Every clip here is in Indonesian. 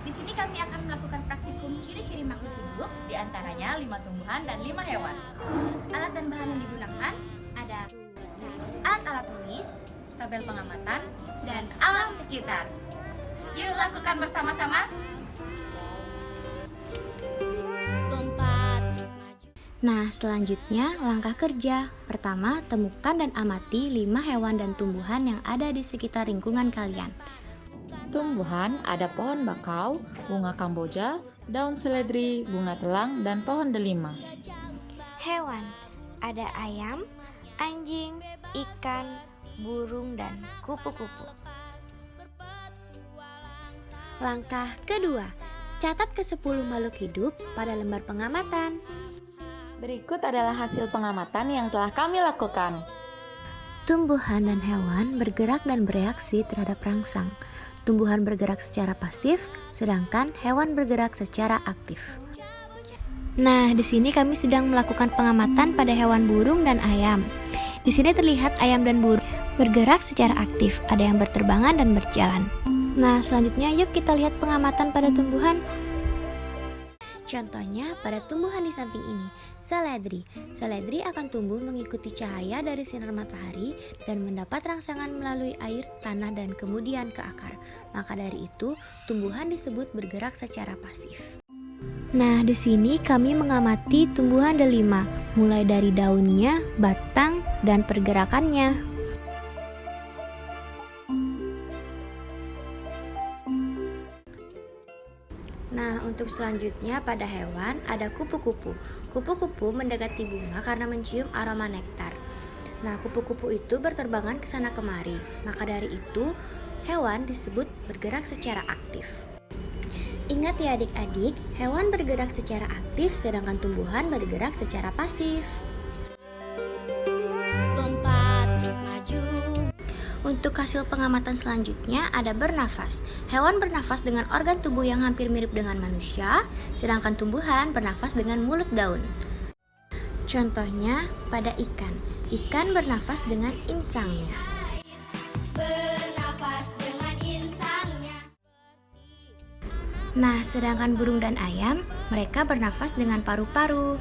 Di sini kami akan melakukan praktikum ciri-ciri makhluk hidup, Diantaranya 5 tumbuhan dan 5 hewan. alat dan bahan yang digunakan ada alat-alat tulis, Tabel pengamatan dan alam sekitar. Yuk lakukan bersama-sama. Nah, selanjutnya langkah kerja. Pertama, temukan dan amati 5 hewan dan tumbuhan yang ada di sekitar lingkungan kalian. Tumbuhan ada pohon bakau, bunga kamboja, daun seledri, bunga telang, dan pohon delima. Hewan, ada ayam, anjing, ikan, burung, dan kupu-kupu. Langkah kedua, catat ke-10 makhluk hidup pada lembar pengamatan. Berikut adalah hasil pengamatan yang telah kami lakukan. Tumbuhan dan hewan bergerak dan bereaksi terhadap rangsang. Tumbuhan bergerak secara pasif, sedangkan hewan bergerak secara aktif. Nah, di sini kami sedang melakukan pengamatan pada hewan burung dan ayam. Di sini terlihat ayam dan burung bergerak secara aktif, ada yang berterbangan dan berjalan. Nah, selanjutnya yuk kita lihat pengamatan pada tumbuhan. Contohnya pada tumbuhan di samping ini, seledri. Seledri akan tumbuh mengikuti cahaya dari sinar matahari dan mendapat rangsangan melalui air, tanah, dan kemudian ke akar. Maka dari itu, tumbuhan disebut bergerak secara pasif. Nah, di sini kami mengamati tumbuhan delima, mulai dari daunnya, batang, dan pergerakannya. Nah, untuk selanjutnya pada hewan ada kupu-kupu. Kupu-kupu mendekati bunga karena mencium aroma nektar. Nah, kupu-kupu itu berterbangan ke sana kemari. Maka dari itu, hewan disebut bergerak secara aktif. Ingat ya adik-adik, hewan bergerak secara aktif sedangkan tumbuhan bergerak secara pasif. Untuk hasil pengamatan selanjutnya ada bernafas. Hewan bernafas dengan organ tubuh yang hampir mirip dengan manusia, sedangkan tumbuhan bernafas dengan mulut daun. Contohnya pada ikan. Ikan bernafas dengan insangnya. Nah, sedangkan burung dan ayam, mereka bernafas dengan paru-paru.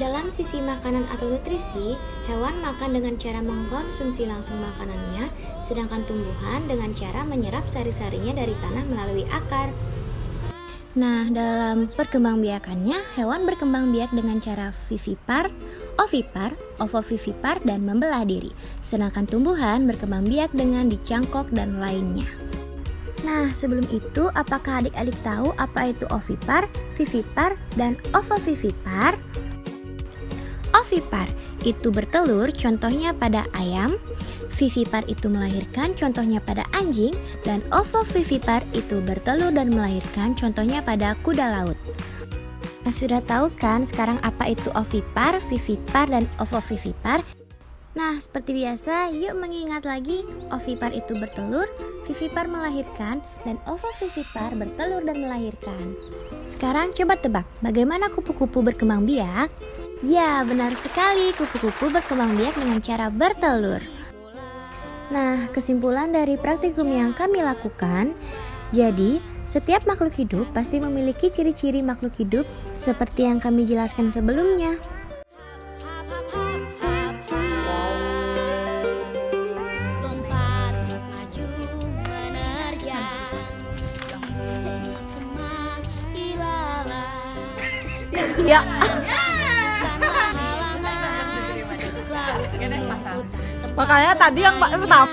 Dalam sisi makanan atau nutrisi, hewan makan dengan cara mengkonsumsi langsung makanannya, sedangkan tumbuhan dengan cara menyerap sari-sarinya dari tanah melalui akar. Nah, dalam perkembangbiakannya, hewan berkembang biak dengan cara vivipar, ovipar, ovovivipar, dan membelah diri. Sedangkan tumbuhan berkembang biak dengan dicangkok dan lainnya. Nah, sebelum itu, apakah adik-adik tahu apa itu ovipar, vivipar, dan ovovivipar? Ovipar itu bertelur, contohnya pada ayam. Vivipar itu melahirkan, contohnya pada anjing. Dan ovovivipar itu bertelur dan melahirkan, contohnya pada kuda laut. Nah, sudah tahu kan sekarang apa itu ovipar, vivipar, dan ovovivipar? Nah, seperti biasa, yuk mengingat lagi. Ovipar itu bertelur, vivipar melahirkan, dan ovovivipar bertelur dan melahirkan. Sekarang coba tebak, bagaimana kupu-kupu berkembang biak? Ya, benar sekali, kupu-kupu berkembang biak dengan cara bertelur. Nah, kesimpulan dari praktikum yang kami lakukan, jadi setiap makhluk hidup pasti memiliki ciri-ciri makhluk hidup seperti yang kami jelaskan sebelumnya. Ya. Makanya tadi yang pertama